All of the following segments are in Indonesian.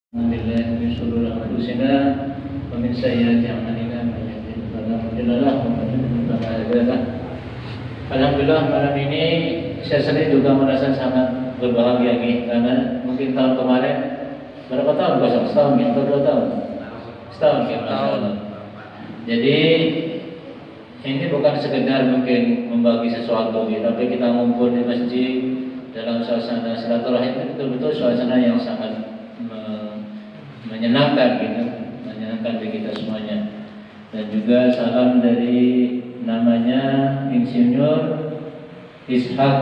Alhamdulillah min syururi anfusina wa min sayyiati a'malina may yahdihillahu fala mudilla lahu wa man yudlil fala hadiya lahu. Alhamdulillah malam ini saya sendiri juga merasa sangat berbahagia nih, karena mungkin tahun kemarin berapa tahun puasa? Setahun ya atau 2 tahun? Setahun ya, tahun. Jadi ini bukan sekedar mungkin membagi sesuatu gitu, tapi kita ngumpul di masjid dalam suasana silaturahim, betul-betul suasana yang sangat menyenangkan gitu, menyenangkan bagi kita semuanya. Dan juga salam dari namanya Insinyur Ishak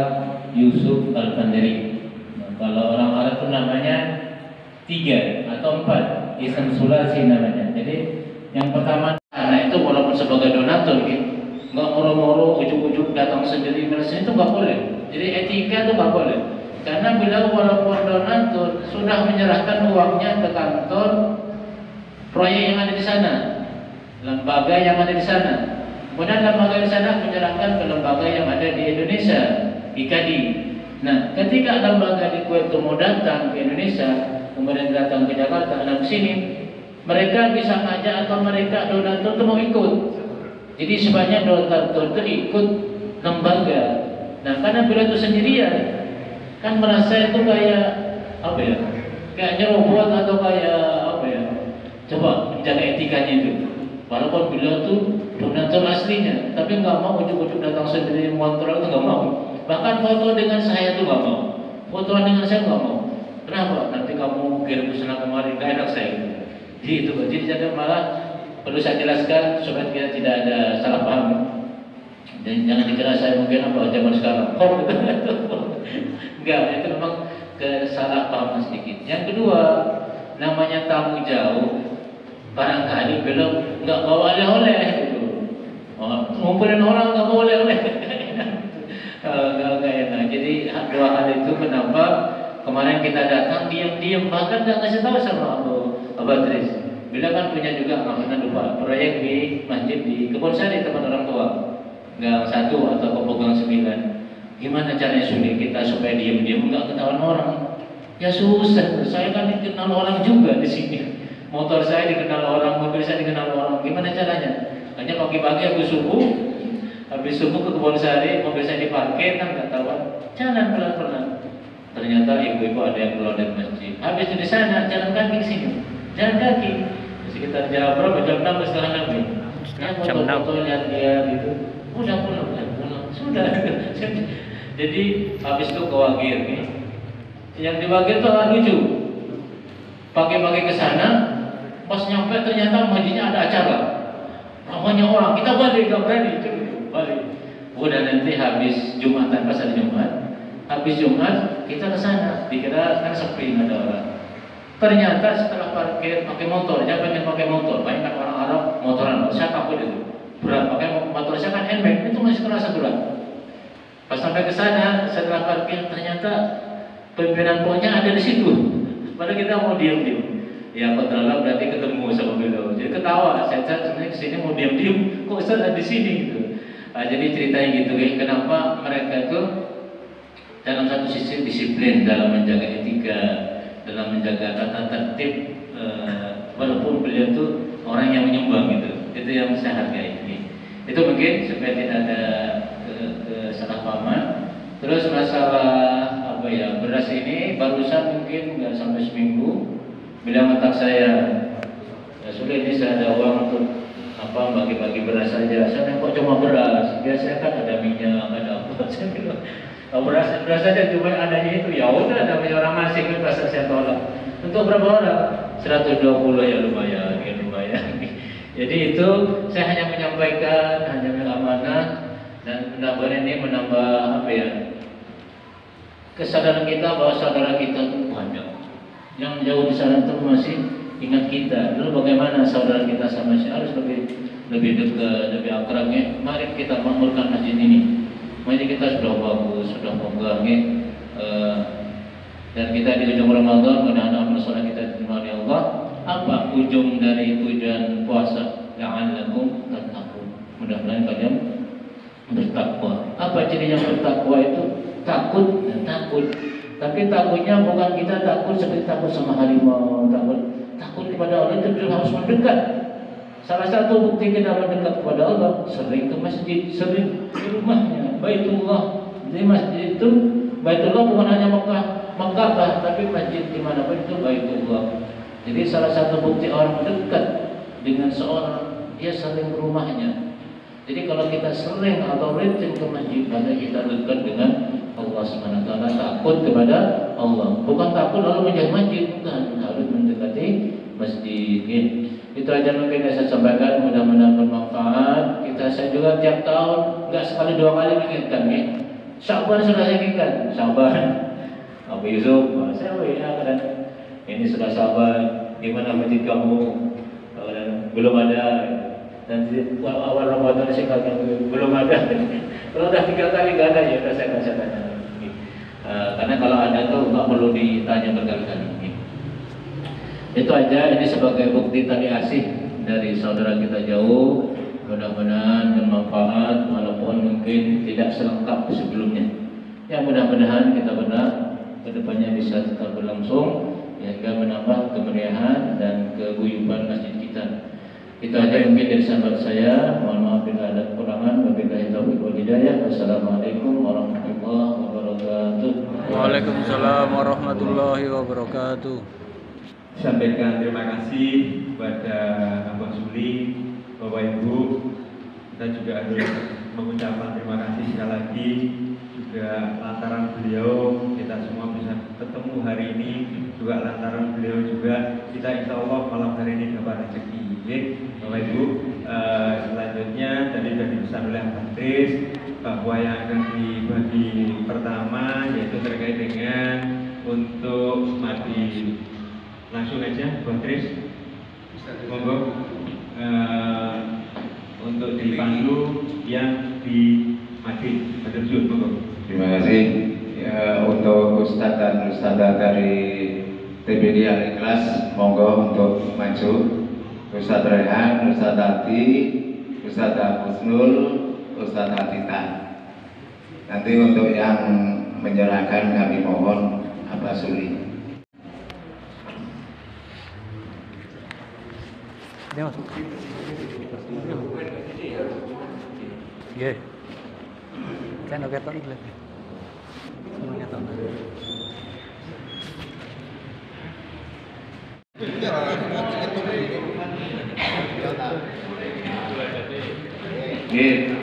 Yusuf Al-Bandari. Nah, kalau orang Arab itu namanya 3 atau 4, Isam Sulasi namanya. Jadi yang pertama, anak itu walaupun sebagai donatur gitu, nggak moro-moro ujuk-ujuk datang sendiri merasa itu nggak boleh. Jadi etika itu nggak boleh. Karena beliau walaupun donatur sudah menyerahkan uangnya ke kantor proyek yang ada di sana, lembaga yang ada di sana. Kemudian lembaga di sana menyerahkan ke lembaga yang ada di Indonesia, IKADI. Nah, ketika lembaga di Kuwait itu mau datang ke Indonesia, kemudian datang ke Jakarta, dan ke sini, mereka bisa ngajak atau mereka donatur itu mau ikut. Jadi sebanyak donatur itu ikut lembaga. Nah, karena beliau itu sendirian, kan merasa itu kayak apa ya, kayak nyerobot atau kayak apa ya, coba menjaga etikanya itu. Walaupun beliau tuh donatur aslinya, tapi nggak mau ujuk-ujuk datang sendiri mengontrol, itu nggak mau. Bahkan foto dengan saya tuh nggak mau, foto dengan saya nggak mau. Kenapa? Nanti kamu kirim pesanan kemarin, nggak enak saya. Jadi jadi malah perlu saya jelaskan supaya kita tidak ada salah paham. Dan jangan dikira saya mungkin apa zaman sekarang. Enggak, itu memang kesalahpahaman sedikit. Yang kedua, namanya tamu jauh, barangkali belum nggak bawa oleh-oleh gitu. Ngumpulin orang nggak bawa oleh-oleh. Nggak enak. Jadi 2 hal itu kenapa kemarin kita datang diam-diam, bahkan nggak kasih tahu sama Abu Tris. Bila kan punya juga amanah lupa proyek di masjid di Kebon Sari tempat orang tua. Gang 1 atau Pepogang 9. Gimana caranya sulit kita supaya diam-diam nggak ketahuan orang? Ya susah. Saya kan dikenal orang juga di sini. Motor saya dikenal orang, mobil saya dikenal orang. Gimana caranya? Hanya pagi-pagi habis subuh ke Kebon Sari, mobil saya diparkir kan nggak tahuan. Jalan pelan-pelan. Ternyata ibu-ibu ada yang keluar dari masjid. Habis di sana jalan kaki sini. Jalan kaki. Sekitar jam berapa? Jam 6 setengah 6. Jam 6. Lihat dia gitu. Udah pulang. Sudah. Jadi habis itu ke Wagir nih. Yang di Wagir itu agak lucu. Pagi-pagi ke sana, pas nyampe ternyata masjidnya ada acara. Ramainya orang, kita balik gak berani, balik. Udah nanti habis Jumatan, pas ada Jumat. Habis Jumat kita ke sana, dikira kan sepi nggak ada orang. Ternyata setelah parkir pakai motor, dia pengen pakai motor. Banyak kan orang Arab motoran, saya takut itu. Berat, pakai motor saya kan handbag, itu masih terasa berat. Pas sampai ke sana, setelah parkir ternyata pimpinan pokoknya ada di situ. Padahal kita mau diam-diam. Ya kontrol berarti ketemu sama beliau. Jadi ketawa, saya sebenarnya kesini mau diam-diam, kok Ustaz ada di sini gitu. Jadi ceritanya gitu, kenapa mereka itu dalam satu sisi disiplin dalam menjaga etika, dalam menjaga tata tertib, walaupun beliau itu orang yang menyumbang gitu. Itu yang saya hargai. Itu mungkin supaya tidak ada kesalahpahaman. Terus masalah apa ya, beras ini barusan mungkin nggak sampai seminggu beliau ngetak saya, ya sudah ini saya ada uang untuk apa bagi-bagi beras saja. Saya kok cuma beras, biasanya kan ada minyak, ada apa. Saya bilang beras saja cuma adanya itu, ya udah namanya orang asing kan pasal saya tolak. Untuk berapa orang? 120 ya lumayan. Jadi itu saya hanya menyampaikan, hanya amanah, dan mudah-mudahan ini menambah apa ya, kesadaran kita bahwa saudara kita itu banyak. Yang jauh di sana itu masih ingat kita. Dulu bagaimana saudara kita sama si harus lebih dekat, lebih akrabnya. Mari kita makmurkan masjid ini. Masjid kita sudah bagus, sudah pegang dan kita di ujung Ramadan, mudah-mudahan amal soleh kita diterima oleh Allah. Apa ujung dari tujuan puasa? La'allakum tattaqun. Mudah-mudahan kalian bertakwa. Apa ciri yang bertakwa itu? Takut dan takut. Tapi takutnya bukan kita takut seperti takut sama harimau, takut harus mendekat. Salah satu bukti kita mendekat kepada Allah, sering ke masjid, sering di rumahnya, Baitullah. Di masjid itu, Baitullah bukan hanya Makkah, tapi masjid dimanapun itu Baitullah. Jadi salah satu bukti orang dekat dengan seorang, dia sering ke rumahnya. Jadi kalau kita sering atau rutin ke masjid, maka kita dekat dengan Allah SWT, takut kepada Allah. Bukan takut lalu menjadi masjid, bukan, harus mendekati masjid. Itu aja mungkin yang saya sampaikan, mudah-mudahan bermanfaat. Saya juga tiap tahun, enggak sekali dua kali mengingatkan ya. Syaban sudah saya ingatkan, Syaban. Abu Yusuf, saya WA kan, ini sudah Syaban, gimana masjid kamu? Belum ada. Dan awal Ramadan saya katakan belum ada. Kalau udah 3 kali nggak ada, ya udah saya tanya. Karena kalau ada tuh nggak perlu ditanya berkali-kali. Itu aja, ini sebagai bukti tali asih dari saudara kita jauh. Mudah-mudahan bermanfaat walaupun mungkin tidak selengkap sebelumnya. Ya mudah-mudahan kita benar kedepannya bisa tetap berlangsung, sehingga menambah kemeriahan dan keguyuban masjid kita. Itu aja mungkin dari sahabat saya. Mohon maaf bila ada kekurangan. Wabillahi taufiq wal hidayah. Wassalamualaikum warahmatullahi wabarakatuh. Waalaikumsalam warahmatullahi wabarakatuh. Sampaikan terima kasih kepada Abang Suli, Bapak Ibu. Kita juga harus mengucapkan terima kasih sekali lagi. Juga lantaran beliau kita semua bisa ketemu hari ini, juga lantaran beliau juga kita insya Allah malam hari ini dapat rezeki. Bapak Ibu, selanjutnya tadi sudah dipesan oleh Abang Tris bahwa yang akan dibagi pertama yaitu terkait dengan untuk mati. Langsung aja, Bang Tris, monggo untuk dipandu yang di Madrid, Madrid, monggo. Terima kasih ya, untuk Ustadz dan Ustadzah dari TPD Al-Ikhlas, monggo untuk maju. Ustadz Rehan, Ustadz Ati, Ustadz Husnul, Ustadz Atita. Nanti untuk yang menyerahkan kami mohon Abah Suli. Dia masuk. Iya. Kan oke tok iki. Semuanya tok.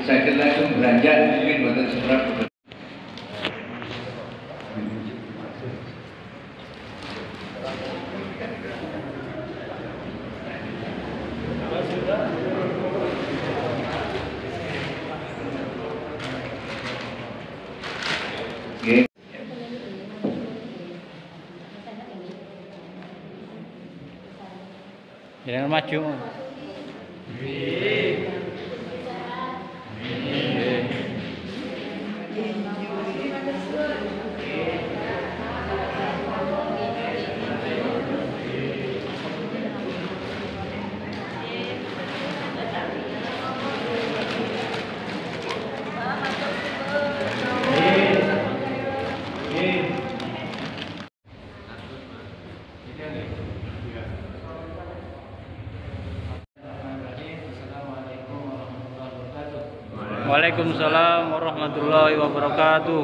Saya kira itu beranjak mungkin buatan surat. Jangan maju. Waalaikumsalam warahmatullahi wabarakatuh.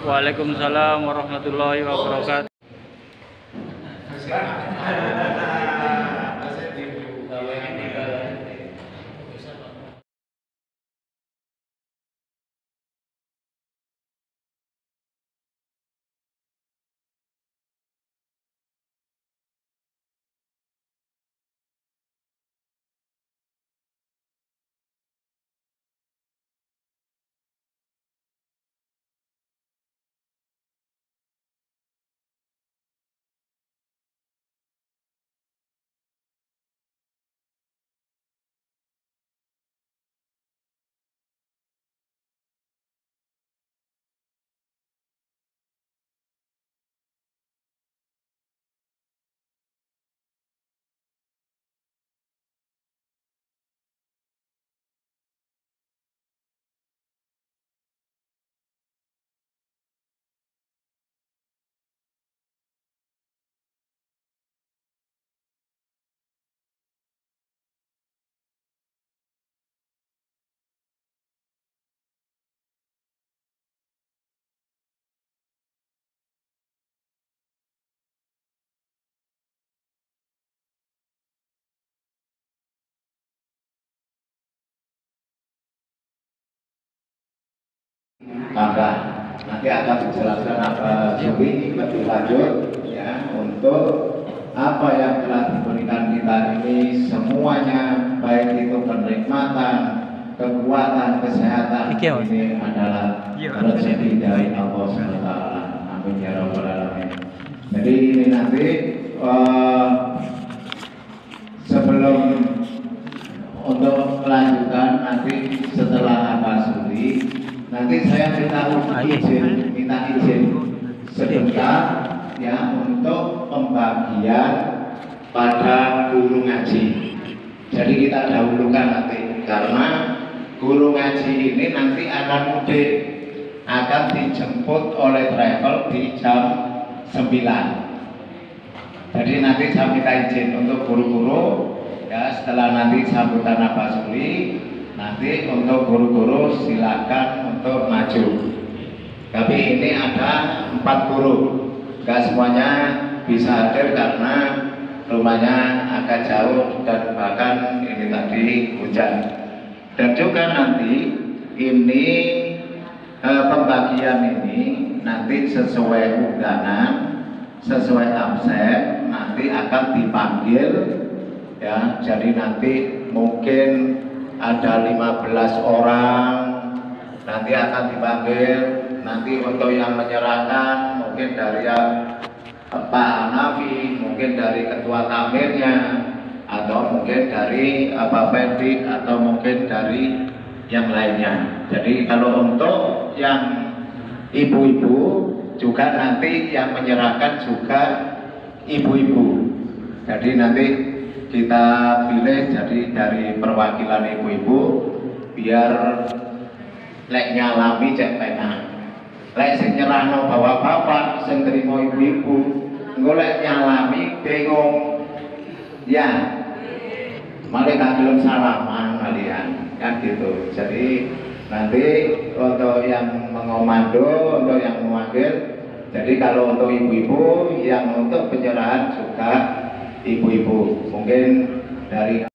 Waalaikumsalam warahmatullahi wabarakatuh. maka nanti akan dijelaskan apa lebih lanjut ya, untuk apa yang telah diberikan kita ini semuanya, baik itu kenikmatan, kekuatan, kesehatan, ini adalah rezeki dari Allah SWT. Amin ya rabbal alamin. Jadi ini nanti sebelum untuk melanjutkan, nanti setelah Pak Suli, nanti saya minta izin sebentar ya, untuk pembagian pada guru ngaji. Jadi kita dahulukan nanti, karena guru ngaji ini nanti akan mudik, akan dijemput oleh travel di jam 9. Jadi nanti saya minta izin untuk guru-guru ya, setelah nanti sambutan Pak Suli, nanti untuk guru-guru silakan untuk maju. Tapi ini ada 4 guru, gak semuanya bisa hadir karena rumahnya agak jauh dan bahkan ini tadi hujan. Dan juga nanti ini pembagian ini nanti sesuai undangan, sesuai absen, nanti akan dipanggil ya. Jadi nanti mungkin ada 15 orang nanti akan dipanggil. Nanti untuk yang menyerahkan mungkin dari Pak Hanafi, mungkin dari ketua tamirnya, atau mungkin dari Pak Fedik, atau mungkin dari yang lainnya. Jadi kalau untuk yang ibu-ibu juga nanti yang menyerahkan juga ibu-ibu. Jadi nanti kita pilih jadi dari perwakilan ibu-ibu, biar lek nyalami cek penak. Lek sing nyerahno bapak-bapak, sing terima ibu-ibu, engko lek nyalami bingung. Ya. Malah gak belum salaman kalian, kan gitu. Jadi nanti untuk yang mengomando, untuk yang memanggil, jadi kalau untuk ibu-ibu, yang untuk penyerahan juga ibu-ibu, mungkin dari